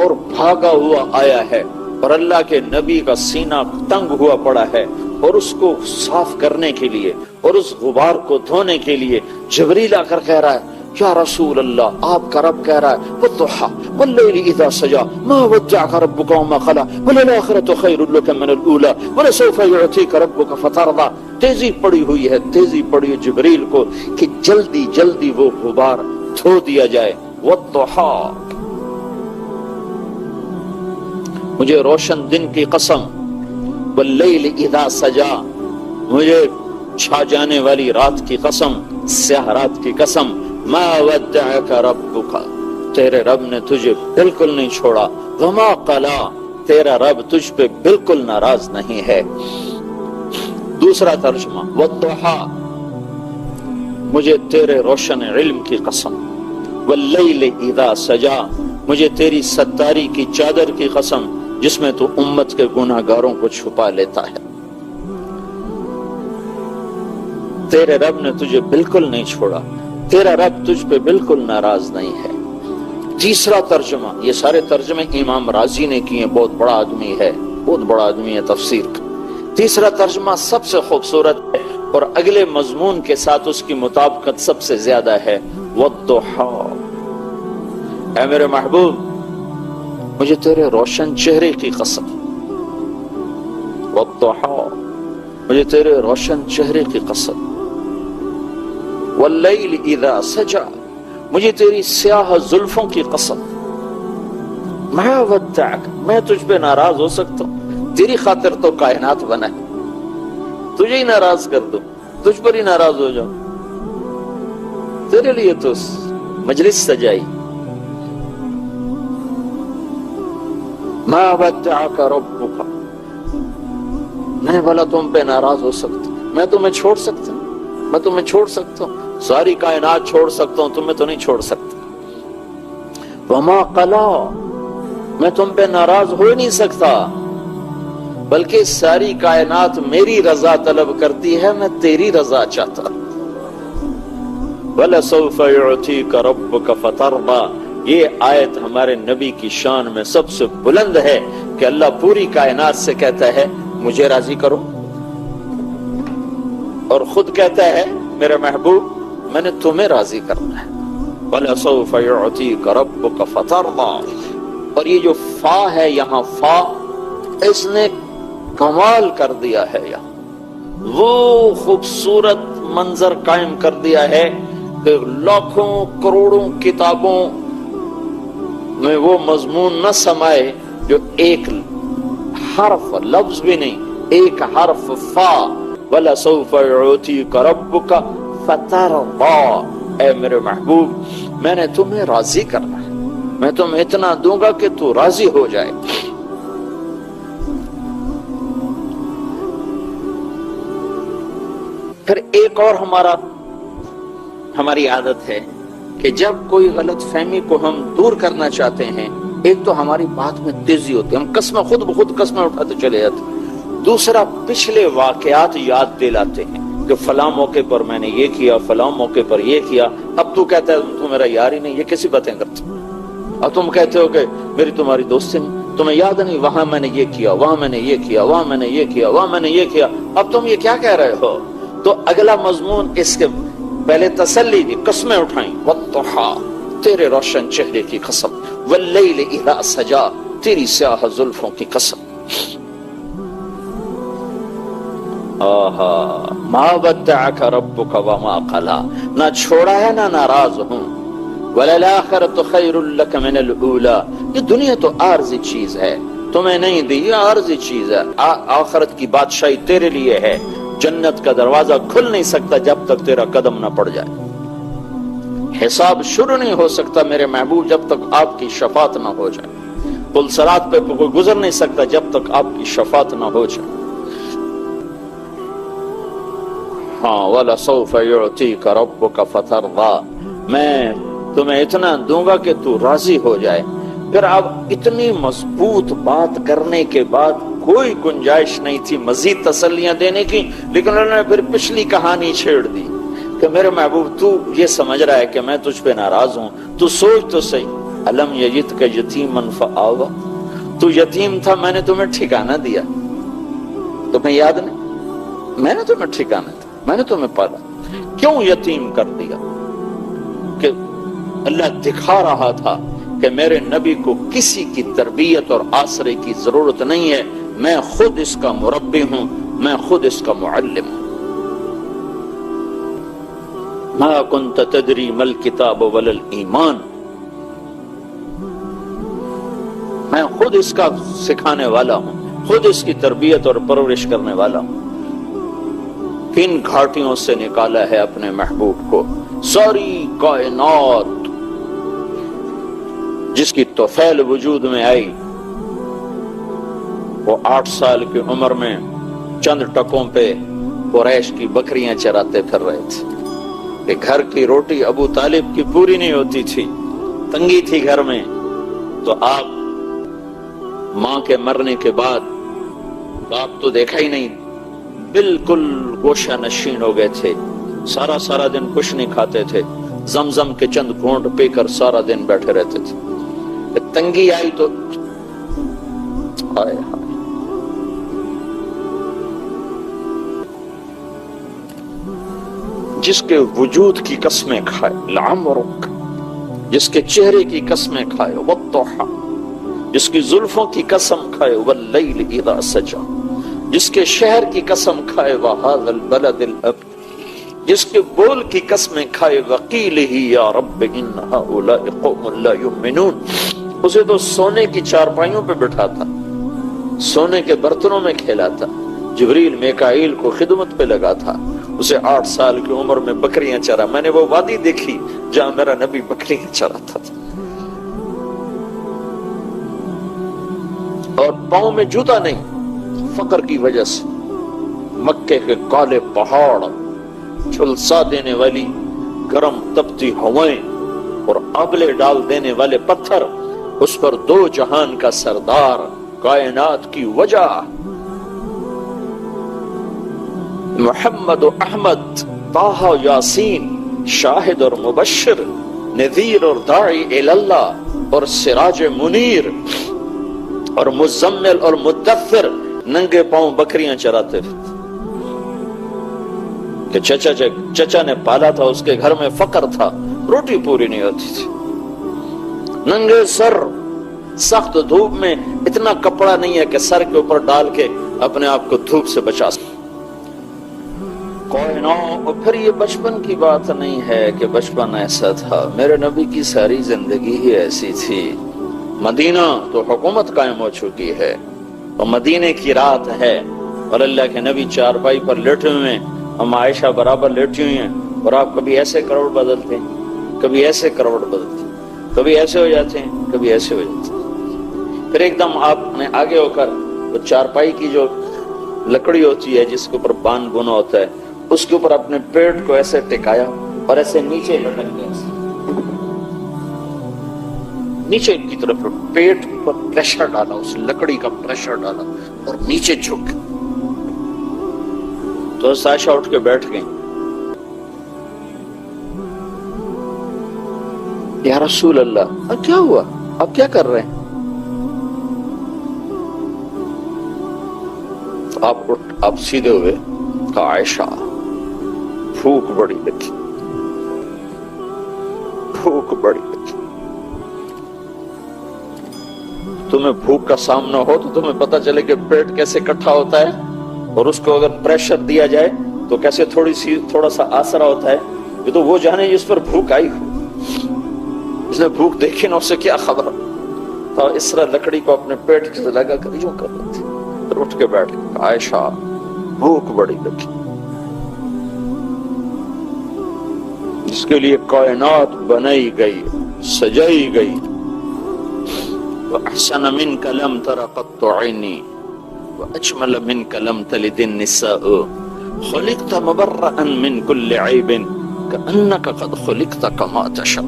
اور بھاگا ہوا آیا ہے اور اللہ کے نبی کا سینہ تنگ ہوا پڑا ہے، اور اس کو صاف کرنے کے لیے اور اس غبار کو دھونے کے لیے جبریل آ کر کہہ رہا ہے یا رسول اللہ آپ کا رب کہہ رہا ہے والضحیٰ واللیل اذا سجا ما ودعک ربک وما قلی وللآخرۃ خیر لک من الاولی ولسوف یعطیک ربک فترضی. تیزی پڑی ہوئی ہے، تیزی پڑی ہے جبریل کو کہ جلدی جلدی وہ غبار دھو دیا جائے. والضحیٰ، مجھے روشن دن کی قسم، واللیل اذا سجا، مجھے چھا جانے والی رات کی قسم، سیاہ رات کی قسم. ما ودعک ربک، تیرے رب نے تجھے بالکل نہیں چھوڑا. وما قلا، تیرا رب تجھ پہ بالکل ناراض نہیں ہے. دوسرا ترجمہ والضحیٰ، مجھے تیرے روشن علم کی قسم. واللیل اذا سجا، مجھے تیری ستاری کی چادر کی قسم جس میں تو امت کے گناہگاروں کو چھپا لیتا ہے. تیرے رب نے تجھے بالکل نہیں چھوڑا، تیرا رب تجھ پہ بالکل ناراض نہیں ہے. تیسرا ترجمہ، یہ سارے ترجمے امام رازی نے کیے، بہت بڑا آدمی ہے، بہت بڑا آدمی ہے تفسیر کا. تیسرا ترجمہ سب سے خوبصورت ہے اور اگلے مضمون کے ساتھ اس کی مطابقت سب سے زیادہ ہے. والضحیٰ، اے میرے محبوب مجھے تیرے روشن چہرے کی قسم، والضحا، مجھے تیرے روشن چہرے کی قسم، واللیل اذا سجا، مجھے تیری سیاہ زلفوں کی قسم، ما ودعک، میں تجھ پہ ناراض ہو سکتا ہوں، تیری خاطر تو کائنات بنا ہے، تجھے ہی ناراض کر دوں، تجھ پر ہی ناراض ہو جاؤں، تیرے لیے تو مجلس سجائی۔ ما ودعک ربک، میں بھلا تم پہ ناراض ہو سکتا ہوں، میں تمہیں چھوڑ سکتا ہوں، میں تمہیں چھوڑ سکتا ہوں، ساری کائنات چھوڑ سکتا ہوں، تمہیں تو نہیں چھوڑ سکتا۔ وما قلا، میں تم پہ ناراض ہو نہیں سکتا، بلکہ ساری کائنات میری رضا طلب کرتی ہے، میں تیری رضا چاہتا ہوں۔ وَلَسَوْفَ يُعْتِيكَ رَبُّكَ فَتَرْضَىٰ، یہ آیت ہمارے نبی کی شان میں سب سے بلند ہے کہ اللہ پوری کائنات سے کہتا ہے مجھے راضی کرو، اور خود کہتا ہے میرے محبوب میں نے تمہیں راضی کرنا ہے۔ وَلَسَوْفَ يُعْتِيكَ رَبُّكَ فَتَرْضَىٰ، اور یہ جو فا ہے یہاں، فا اس نے کمال کر دیا ہے، یہاں وہ خوبصورت منظر قائم کر دیا ہے کہ لاکھوں کروڑوں کتابوں میں وہ مضمون نہ سمائے جو ایک حرف، لفظ بھی نہیں، ایک حرف فا، وَلَسَوْفَ يُعْتِيكَ رَبُّكَ فَتَرْضَىٰ، اے میرے محبوب میں نے تمہیں راضی کرنا ہے، میں تمہیں اتنا دوں گا کہ تو راضی ہو جائے۔ پھر ایک اور ہماری عادت ہے کہ جب کوئی غلط فہمی کو ہم دور کرنا چاہتے ہیں، ایک تو ہماری بات میں تیزی ہوتی ہے، ہم قسمیں خود بخود قسمیں اٹھاتے چلے جاتے ہیں، دوسرا پچھلے واقعات یاد دلاتے ہیں کہ فلاں موقع پر میں نے یہ کیا، فلاں موقع پر یہ کیا، اب تو کہتا ہے تو میرا یار ہی نہیں، یہ کیسی باتیں کرتے، اب تم کہتے ہو کہ میری تمہاری دوستی نہیں، تمہیں یاد نہیں وہاں میں نے یہ کیا، وہاں میں نے یہ کیا، وہاں میں نے یہ کیا، وہاں میں نے یہ کیا، اب تم یہ کیا کہہ رہے ہو؟ تو اگلا مضمون اس کے پہلے تسلی دی، قسمیں اٹھائیں، والضحى، تیرے روشن چہرے کی قسم، واللیل اذا سجا، تیری سیاہ زلفوں کی قسم، آہا ما ودعک ربک وما قلا، نہ چھوڑا ہے نہ ناراض ہوں، وللآخرۃ خیر لک من الاولی، یہ دنیا تو عارضی چیز ہے، تمہیں نہیں دی، یہ عارضی چیز ہے، آخرت کی بادشاہی تیرے لیے ہے، جنت کا دروازہ کھل نہیں سکتا جب تک تیرا قدم نہ پڑ جائے، حساب شروع نہیں ہو سکتا میرے محبوب جب تک آپ کی شفاعت نہ ہو جائے، پل صراط پہ کوئی گزر نہیں سکتا جب تک آپ کی شفاعت نہ ہو جائے۔ ہاں وَلَسَوْفَ يُعْتِيكَ رَبُّكَ فَتَرْضَىٰ، میں تمہیں اتنا دوں گا کہ تو راضی ہو جائے۔ پھر اب اتنی مضبوط بات کرنے کے بعد کوئی گنجائش نہیں تھی مزید تسلیاں دینے کی، لیکن انہوں نے پھر پچھلی کہانی چھیڑ دی کہ میرے محبوب تو یہ سمجھ رہا ہے کہ میں تجھ پہ ناراض ہوں، تو سوچ تو صحیح، الم یجدک یتیما فآویٰ، تو یتیم تھا میں نے تمہیں ٹھکانہ دیا، تمہیں یاد نہیں، میں نے تمہیں ٹھکانہ دیا، میں نے تمہیں پالا، کیوں یتیم کر دیا؟ کہ اللہ دکھا رہا تھا کہ میرے نبی کو کسی کی تربیت اور آسرے کی ضرورت نہیں ہے، میں خود اس کا مربی ہوں، میں خود اس کا معلم ہوں۔ ما کنت تدری ما الکتاب ولا الایمان، میں خود اس کا سکھانے والا ہوں، خود اس کی تربیت اور پرورش کرنے والا ہوں۔ کن گھاٹیوں سے نکالا ہے اپنے محبوب کو، ساری کائنات جس کی طفیل وجود میں آئی، وہ 8 سال کی عمر میں چند ٹکوں پہ قریش کی بکریاں چراتے پھر رہے تھے، کہ گھر کی روٹی ابو طالب کی پوری نہیں ہوتی تھی، تنگی تھی گھر میں، تو آپ ماں کے مرنے کے بعد باپ تو دیکھا ہی نہیں، بالکل گوشہ نشین ہو گئے تھے، سارا دن کچھ نہیں کھاتے تھے، زمزم کے چند گھونٹ پی کر سارا دن بیٹھے رہتے تھے۔ تنگی آئی تو آئے جس کے وجود کی قسمیں کھائے، لعمرک، جس کے چہرے کی قسمیں کھائے، والضحى، جس کی زلفوں کی قسم کھائے، واللیل اذا سجا، جس کے شہر کی قسم کھائے وہذا البلد الامن، جس کے بول کی قسمیں کھائے وقیلہ یا رب ان ہؤلاء قوم لا یؤمنون، اسے تو سونے کی چارپائیوں پہ بٹھاتا، سونے کے برتنوں میں کھلاتا، جبریل میکائیل کو خدمت پہ لگا تھا، اسے 8 سال کی عمر میں بکریاں چرا۔ میں نے وہ وادی دیکھی جہاں میرا نبی بکریاں چراتا تھا، اور پاؤں میں جوتا نہیں، فقر کی وجہ سے مکے کے کالے پہاڑ، جھلسا دینے والی گرم تپتی ہوائیں اور آبلے ڈال دینے والے پتھر، اس پر 2 جہان کا سردار، کائنات کی وجہ محمد و احمد، طٰہٰ و یاسین، شاہد اور مبشر، نذیر اور داعی اللہ، اور سراج منیر، اور مزمل اور مدثر ننگے پاؤں بکریاں چراتے تھے کہ چچا نے پالا تھا، اس کے گھر میں فقر تھا، روٹی پوری نہیں ہوتی تھی، ننگے سر، سخت دھوپ میں اتنا کپڑا نہیں ہے کہ سر کے اوپر ڈال کے اپنے آپ کو دھوپ سے بچا سکے۔ اور پھر یہ بچپن کی بات نہیں ہے کہ بچپن ایسا تھا، میرے نبی کی ساری زندگی ہی ایسی تھی۔ مدینہ تو حکومت قائم ہو چکی ہے، اور مدینے کی رات ہے، اور اللہ کے نبی چارپائی پر لیٹے ہوئے ہیں، ہم عائشہ برابر لیٹی ہوئی ہیں، اور آپ کبھی ایسے کروڑ بدلتے ہیں، کبھی ایسے کروڑ بدلتے ہیں، کبھی ایسے ہو جاتے ہیں، کبھی ایسے ہو جاتے ہیں۔ پھر ایک دم آپ نے آگے ہو کر وہ چارپائی کی جو لکڑی ہوتی ہے جس کے اوپر بان بنا ہوتا ہے، اس کے اوپر اپنے پیٹ کو ایسے ٹکایا اور ایسے نیچے لٹک گیا، نیچے کی طرف پیٹ پر پریشر ڈالا، اس لکڑی کا پریشر ڈالا اور نیچے جھک، تو عائشہ اٹھ کے بیٹھ گئی، یا رسول اللہ اب کیا ہوا، اب کیا کر رہے ہیں؟ آپ سیدھے ہوئے، کہا عائشہ بھوک بڑی لگی، بھوک بڑی لگی، تمہیں بھوک کا سامنا ہو تو تمہیں پتا چلے کہ پیٹ کیسے اکٹھا ہوتا ہے، اور اس کو اگر پریشر دیا جائے تو کیسے تھوڑا سا آسرا ہوتا ہے، یہ تو وہ جانے جس پر بھوک آئی ہو، اس نے بھوک دیکھی نہ، اسے کیا خبر، تو اس طرح لکڑی کو اپنے پیٹ سے لگا کر یوں کر رہی تھی، پھر اٹھ کے بیٹھ گئی، عائشہ بھوک بڑی لگی، جس کے لیے کائنات بنائی گئی، سجائی گئی، وَأَحْسَنَ مِنْكَ لَمْ تَرَ قَطُّ عَيْنِي وَأَجْمَلَ مِنْكَ لَمْ تَلِدِ النِّسَاءُ خُلِقْتَ مُبَرَّأً مِنْ كُلِّ عَيْبٍ كَأَنَّكَ قَدْ خُلِقْتَ كَمَا تَشَاءُ۔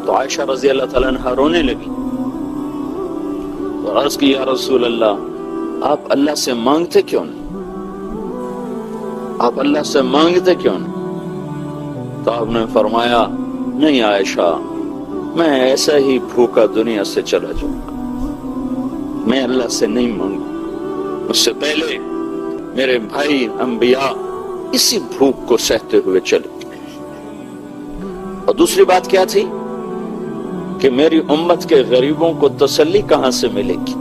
تو عائشہ رضی اللہ تعالیٰ عنہ رونے لگی اور عرض کی، یا رسول اللہ آپ اللہ سے مانگتے کیوں نہیں، آپ اللہ سے مانگتے کیوں نہیں؟ تو آپ نے فرمایا، نہیں عائشہ، میں ایسا ہی بھوکا دنیا سے چلا جاؤں گا، میں اللہ سے نہیں مانگوں، اس سے پہلے میرے بھائی انبیاء اسی بھوک کو سہتے ہوئے چلے۔ اور دوسری بات کیا تھی کہ میری امت کے غریبوں کو تسلی کہاں سے ملے گی؟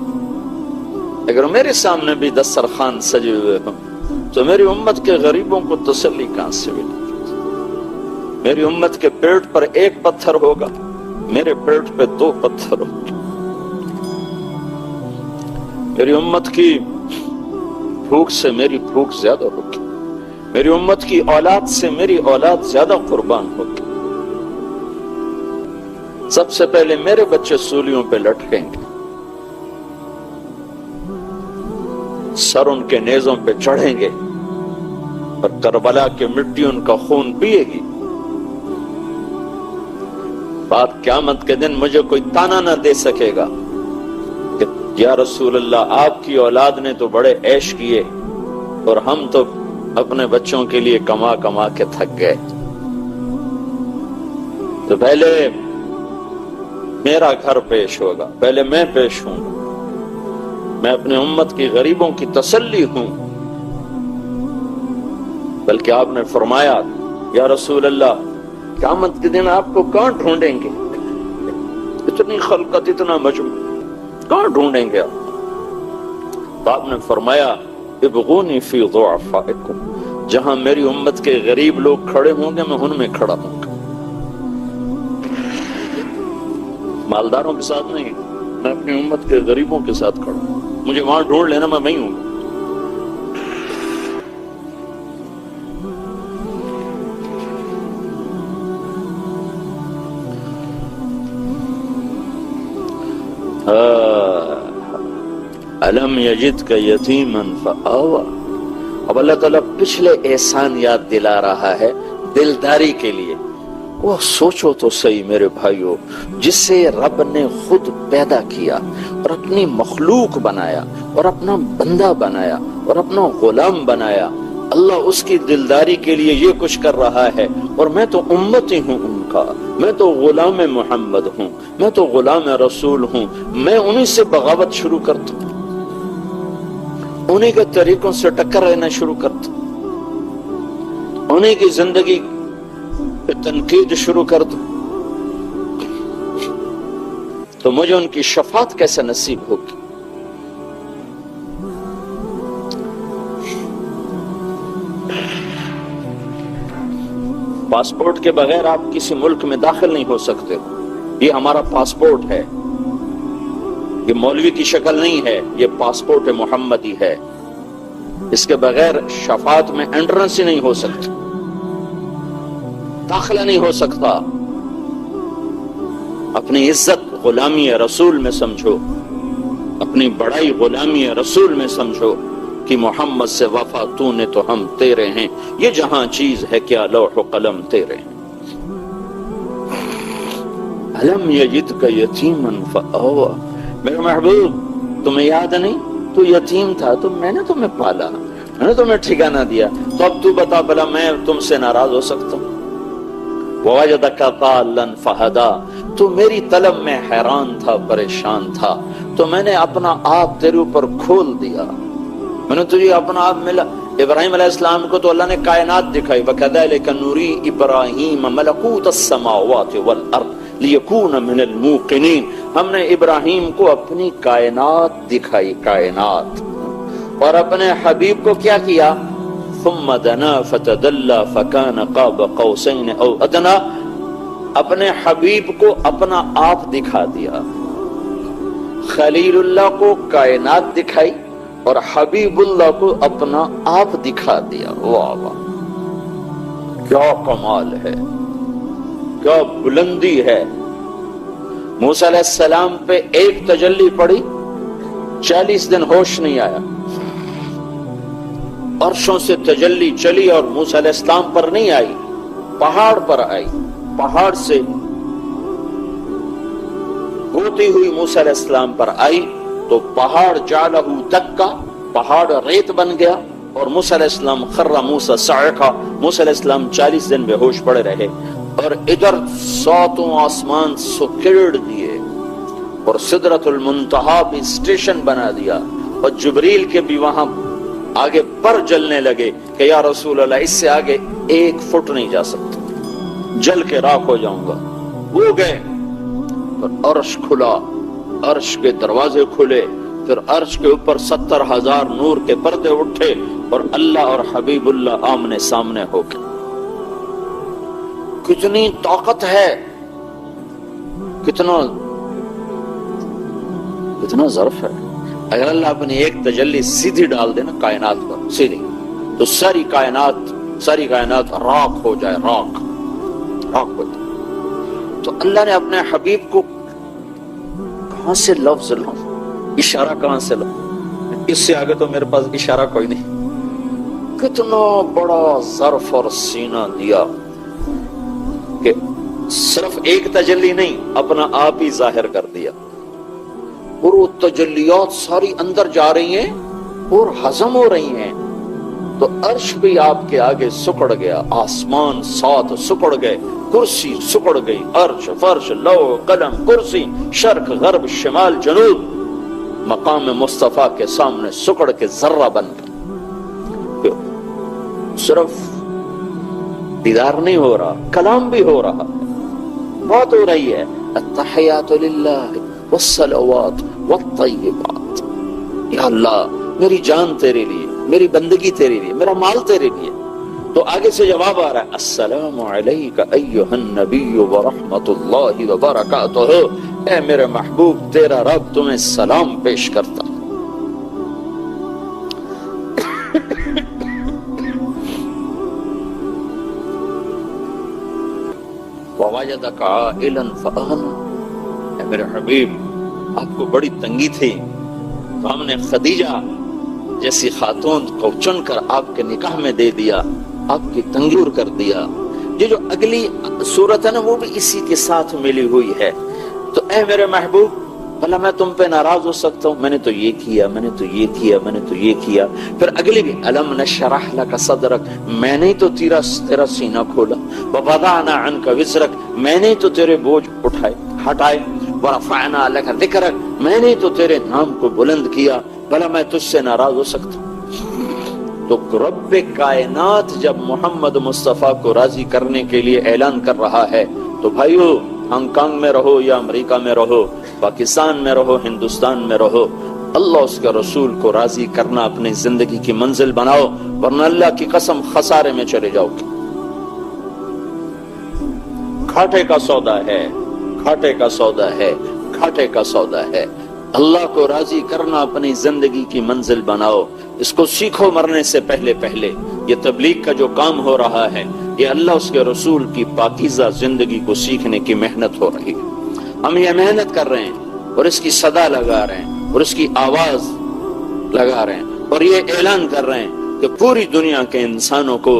اگر میرے سامنے بھی دسترخوان سجے ہوئے ہوں تو میری امت کے غریبوں کو تسلی کہاں سے ملے گی؟ میری امت کے پیٹ پر 1 پتھر ہوگا، میرے پیٹ پہ 2 پتھر ہوگا، میری امت کی بھوک سے میری بھوک زیادہ ہوگی، میری امت کی اولاد سے میری اولاد زیادہ قربان ہوگی، سب سے پہلے میرے بچے سولیوں پہ لٹکیں گے، سر ان کے نیزوں پہ چڑھیں گے، اور کربلا کی مٹی ان کا خون پیے گی۔ بات قیامت کے دن مجھے کوئی تانا نہ دے سکے گا کہ یا رسول اللہ آپ کی اولاد نے تو بڑے عیش کیے اور ہم تو اپنے بچوں کے لیے کما کما کے تھک گئے۔ تو پہلے میرا گھر پیش ہوگا، پہلے میں پیش ہوں، میں اپنے امت کی غریبوں کی تسلی ہوں۔ بلکہ آپ نے فرمایا، یا رسول اللہ قیامت کے دن آپ کو کہاں ڈھونڈیں گے؟ اتنی خلقت، اتنا مجموع، کہاں ڈھونڈیں گے آپ؟ تو آپ نے فرمایا ابغونی فی ضعفائکم، جہاں میری امت کے غریب لوگ کھڑے ہوں گے میں ان میں کھڑا ہوں گا، مالداروں کے ساتھ نہیں، میں اپنی امت کے غریبوں کے ساتھ کھڑا ہوں، مجھے وہاں ڈھونڈ لینا، میں وہیں ہوں گا۔ الم یجدک یتیما فآوی۔ اب اللہ تعالیٰ پچھلے احسان یاد دلا رہا ہے دلداری کے لیے۔ وہ سوچو تو صحیح میرے بھائیو، جس سے رب نے خود پیدا کیا اور اپنی مخلوق بنایا اور اپنا بندہ بنایا اور اپنا غلام بنایا، اللہ اس کی دلداری کے لیے یہ کچھ کر رہا ہے، اور میں تو امتی ہوں ان کا، میں تو غلام محمد ہوں، میں تو غلام رسول ہوں، میں انہی سے بغاوت شروع کرتا ہوں، انہی کے طریقوں سے ٹکر لینا شروع کرتا ہوں، انہی کی زندگی پہ تنقید شروع کر دوں، تو مجھے ان کی شفاعت کیسے نصیب ہوگی؟ پاسپورٹ کے بغیر آپ کسی ملک میں داخل نہیں ہو سکتے، یہ ہمارا پاسپورٹ ہے، یہ مولوی کی شکل نہیں ہے، یہ پاسپورٹ محمدی ہے، اس کے بغیر شفاعت میں انٹرنس ہی نہیں ہو سکتا، داخلہ نہیں ہو سکتا۔ اپنی عزت غلامی رسول میں سمجھو، اپنی بڑائی غلامی رسول میں سمجھو کہ محمد سے وفا تو نے تو ہم تیرے ہیں، یہ جہاں چیز ہے کیا لوح و قلم تیرے ہیں۔ الم یجدک یتیما فآوی، میرے محبوب تمہیں یاد نہیں تو یتیم تھا، تو میں نے تمہیں پالا، میں نے تمہیں ٹھکانہ دیا، تو اب تو بتا بھلا میں تم سے ناراض ہو سکتا ہوں؟ وَوَجَدَكَ ضَالًّا فَهَدَىٰ، تو میری طلب میں حیران تھا، پریشان تھا، تو میں نے اپنا آپ تیرے اوپر کھول دیا، میں نے تجھے اپنا آپ ملا۔ ابراہیم علیہ السلام کو تو اللہ نے کائنات دکھائی، وَكَذَلِكَ نُرِي إِبْرَاهِيمَ مَلَكُوتَ السَّمَاوَاتِ وَالْأَرْضِ لِيَكُونَ مِنَ الْمُوقِنِينَ، ہم نے ابراہیم کو اپنی کائنات دکھائی، کائنات، اور اپنے حبیب کو کیا کیا؟ ثم دنا فتدلى فكان قاب قوسين او ادنى، اپنے حبیب کو اپنا آپ دکھا دیا، خلیل اللہ کو کائنات دکھائی اور حبیب اللہ کو اپنا آپ دکھا دیا۔ واہ واہ، کیا کمال ہے، کیا بلندی ہے۔ موسیٰ علیہ السلام پہ ایک تجلی پڑی، 40 دن ہوش نہیں آیا، عرشوں سے تجلی چلی اور موسیٰ علیہ السلام پر نہیں آئی، پہاڑ پر آئی، پہاڑ سے ہوتی ہوئی موسیٰ علیہ السلام پر آئی تو پہاڑ جعلہ دکا، پہاڑ ریت بن گیا، اور موسیٰ علیہ السلام خر موسیٰ صاعقہ، موسیٰ علیہ السلام 40 دن بے ہوش پڑے رہے، اور ادھر 7 آسمان سکیڑ دیے اور سدرۃ المنتہا بھی اسٹیشن بنا دیا، اور جبریل کے بھی وہاں آگے پر جلنے لگے کہ یا رسول اللہ اس سے آگے 1 فٹ نہیں جا سکتا، جل کے راکھ ہو جاؤں گا۔ وہ گئے، پھر عرش کھلا، عرش کے دروازے کھلے، پھر عرش کے اوپر 70,000 نور کے پردے اٹھے، اور اللہ اور حبیب اللہ آمنے سامنے ہو گئے۔ کتنی طاقت ہے، کتنا ظرف ہے۔ اگر اللہ اپنی ایک تجلی سیدھی ڈال دے نا کائنات پر، سیدھی، تو ساری کائنات راکھ ہو جائے، راکھ ہو جائے۔ تو اللہ نے اپنے حبیب کو کہاں سے لفظ لوں، اشارہ کہاں سے لوں، اس سے آگے تو میرے پاس اشارہ کوئی نہیں۔ کتنا بڑا ظرف اور سینہ دیا کہ صرف ایک تجلی نہیں، اپنا آپ ہی ظاہر کر دیا، اور وہ تجلیات ساری اندر جا رہی ہیں اور ہضم ہو رہی ہیں، تو عرش بھی آپ کے آگے سکڑ گیا، آسمان 7 سکڑ گئے، کرسی سکڑ گئی، عرش، فرش، لوح، قلم، کرسی، شرق، غرب، شمال، جنوب، مقام مصطفیٰ کے سامنے سکڑ کے ذرہ بن گیا۔ صرف دیدار نہیں ہو رہا، کلام بھی ہو رہا ہے، بات ہو رہی ہے، التحیات للہ والصلوات والطیبات، یا اللہ میری جان تیرے لیے، میری بندگی تیرے لیے، میرا مال تیرے لیے. تو آگے سے جواب آ رہا ہے السلام علیک ایھا النبی ورحمۃ اللہ وبرکاتہ. اے میرے محبوب تیرا رب تمہیں سلام پیش کرتا. ووجدک عائلا فاغنى. اے میرے حبیب آپ کو بڑی تنگی تھی تو ہم نے خدیجہ جیسی خاتون کو چن کر آپ کے نکاح میں دے دیا، آپ کی تنگی دور کر دیا. یہ جو اگلی صورت ہے نا وہ بھی اسی کے ساتھ ملی ہوئی ہے. تو اے میرے محبوب بھلا میں تم پہ ناراض ہو سکتا ہوں؟ میں نے تو یہ کیا، میں نے تو یہ کیا، میں نے تو یہ کیا. پھر اگلی بھی الم نشرح لک صدرک، میں نے تو تیرا سینہ کھولا. ووضعنا عنک وزرک، میں نے تو تیرے بوجھ اٹھائے ہٹائے. ورفعنا لک ذکرک، میں نے تو تیرے نام کو بلند کیا. بھلا میں تجھ سے ناراض ہو سکتا ہوں؟ تو رب کائنات جب محمد مصطفیٰ کو راضی کرنے کے لیے اعلان کر رہا ہے تو بھائیو ہانگ کانگ میں رہو یا امریکہ میں رہو، پاکستان میں رہو، ہندوستان میں رہو، اللہ اس کے رسول کو راضی کرنا اپنی زندگی کی منزل بناؤ، ورنہ اللہ کی قسم خسارے میں چلے جاؤ گے. گھاٹے کا سودا ہے، گھاٹے کا سودا ہے، گھاٹے کا سودا ہے. اللہ کو راضی کرنا اپنی زندگی کی منزل بناؤ. اس کو سیکھو مرنے سے پہلے پہلے. یہ تبلیغ کا جو کام ہو رہا ہے یہ اللہ اس کے رسول کی پاکیزہ زندگی کو سیکھنے کی محنت ہو رہی ہے. ہم یہ محنت کر رہے ہیں اور اس کی صدا لگا رہے ہیں اور اس کی آواز لگا رہے ہیں اور یہ اعلان کر رہے ہیں کہ پوری دنیا کے انسانوں کو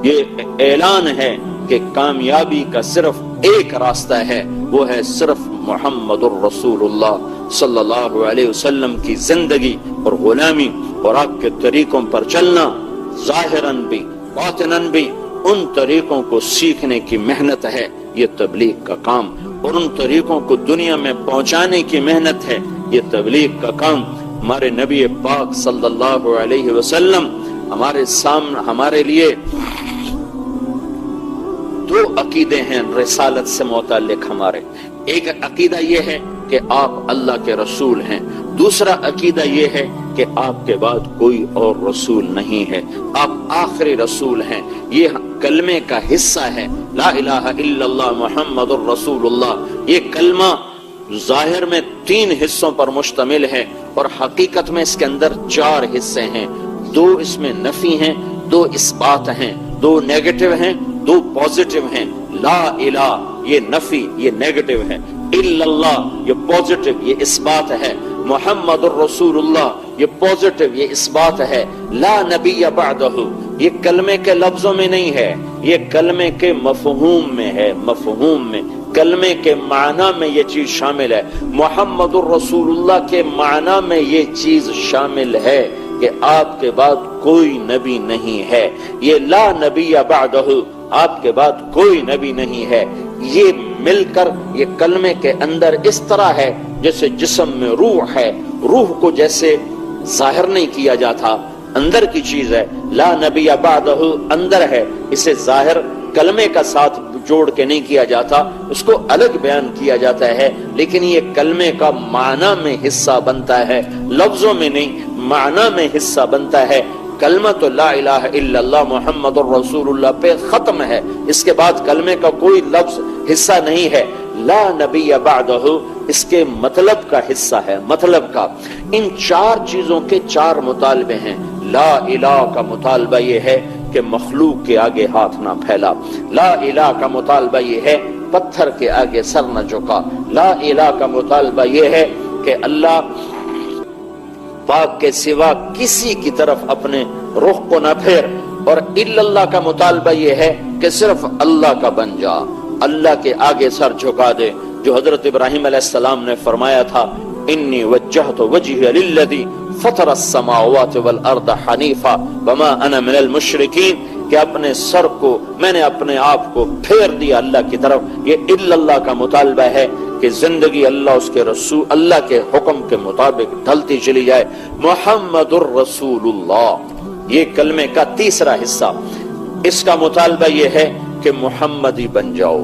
یہ اعلان ہے کہ کامیابی کا صرف ایک راستہ ہے، وہ ہے صرف محمد الرسول اللہ صلی اللہ علیہ وسلم کی زندگی اور غلامی اور آپ کے طریقوں پر چلنا. ظاہراً بھی باطناً بھی ان طریقوں کو سیکھنے کی محنت ہے یہ تبلیغ کا کام، اور ان طریقوں کو دنیا میں پہنچانے کی محنت ہے یہ تبلیغ کا کام. ہمارے نبی پاک صلی اللہ علیہ وسلم ہمارے سامنے ہمارے لیے دو عقیدے ہیں رسالت سے متعلق ہمارے. ایک عقیدہ یہ ہے کہ آپ اللہ کے رسول ہیں، دوسرا عقیدہ یہ ہے کہ آپ کے بعد کوئی اور رسول نہیں ہے، آپ آخری رسول ہیں. یہ کلمے کا حصہ ہے لا الہ الا اللہ محمد الرسول اللہ. یہ کلمہ ظاہر میں 3 حصوں پر مشتمل ہے اور حقیقت میں اس کے اندر 4 حصے ہیں. 2 اس میں نفی ہیں، 2 اثبات ہیں، 2 نیگیٹو ہیں، 2 پوزیٹو ہیں. لا الہ یہ نفی یہ نیگیٹو ہے، الا اللہ یہ پوزیٹو یہ اثبات ہے، محمد الرسول اللہ یہ پوزیٹو یہ اثبات ہے. لا نبی بعدہ یہ کلمے کے لفظوں میں نہیں ہے، یہ کلمے کے مفہوم میں ہے. مفہوم میں کلمے کے معنی میں یہ چیز شامل ہے. محمد الرسول اللہ کے معنی میں یہ چیز شامل ہے کہ آپ کے بعد کوئی نبی نہیں ہے. یہ لا نبی بعدہ آپ کے بعد کوئی نبی نہیں ہے. یہ مل کر یہ کلمے کے اندر اس طرح ہے جیسے جسم میں روح ہے، روح کو جیسے ظاہر نہیں کیا جاتا، اندر کی چیز ہے. لا نبی بعدہ اندر ہے، اسے ظاہر کلمے کا ساتھ جوڑ کے نہیں کیا جاتا، اس کو الگ بیان کیا جاتا ہے، لیکن یہ کلمے کا معنی میں حصہ بنتا ہے، لفظوں میں نہیں، معنی میں حصہ بنتا ہے. کلمہ تو لا الہ الا اللہ محمد الرسول اللہ پہ ختم ہے، اس کے بعد کلمے کا کوئی لفظ حصہ نہیں ہے. لا نبی بعدہ اس کے مطلب کا حصہ ہے، مطلب کا. ان 4 چیزوں کے 4 مطالبے ہیں. لا الہ کا مطالبہ یہ ہے کہ مخلوق کے آگے ہاتھ نہ پھیلا. لا الہ کا مطالبہ یہ ہے پتھر کے آگے سر نہ جھکا. لا الہ کا مطالبہ یہ ہے کہ اللہ پاک کے سوا کسی کی طرف اپنے رخ کو نہ پھیر. اور الا اللہ کا مطالبہ یہ ہے کہ صرف اللہ کا بن جا، اللہ کے آگے سر جھکا دے. جو حضرت ابراہیم علیہ السلام نے فرمایا تھا انی وجہت وجہی للذی فطر السماوات والارض حنیفا وما انا من المشرکین، کہ اپنے سر کو میں نے اپنے آپ کو پھیر دیا اللہ کی طرف. یہ الا اللہ کا مطالبہ ہے کہ زندگی اللہ اس کے رسول اللہ کے حکم کے مطابق ڈھلتی چلی جائے. محمد الرسول اللہ یہ کلمے کا تیسرا حصہ. اس کا مطالبہ یہ ہے کہ محمدی بن جاؤ،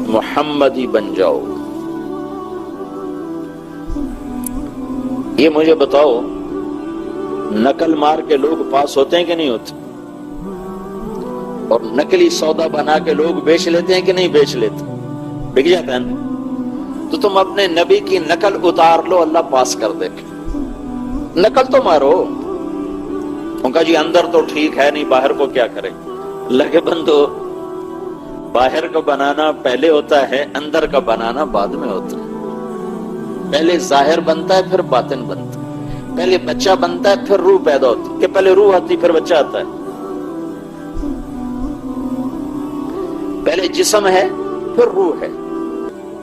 محمدی بن جاؤ. یہ مجھے بتاؤ نقل مار کے لوگ پاس ہوتے ہیں کہ نہیں ہوتے؟ اور نقلی سودا بنا کے لوگ بیچ لیتے ہیں کہ نہیں بیچ لیتے؟ بک جاتا ہے نا؟ تو تم اپنے نبی کی نقل اتار لو، اللہ پاس کر دے گا۔ نقل تو مارو، ان کا جی اندر تو ٹھیک ہے نہیں، باہر کو کیا کرے؟ اللہ کے بندو، باہر کا بنانا پہلے ہوتا ہے، اندر کا بنانا بعد میں ہوتا ہے۔ پہلے ظاہر بنتا ہے پھر باطن بنتا ہے، پہلے بچہ بنتا ہے پھر روح پیدا ہوتی ہے، کہ پہلے روح آتی پھر بچہ آتا ہے؟ پہلے جسم ہے پھر روح ہے،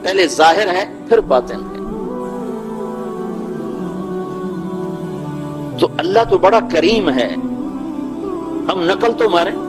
پہلے ظاہر ہے پھر باطن ہے۔ تو اللہ تو بڑا کریم ہے، ہم نقل تو ماریں۔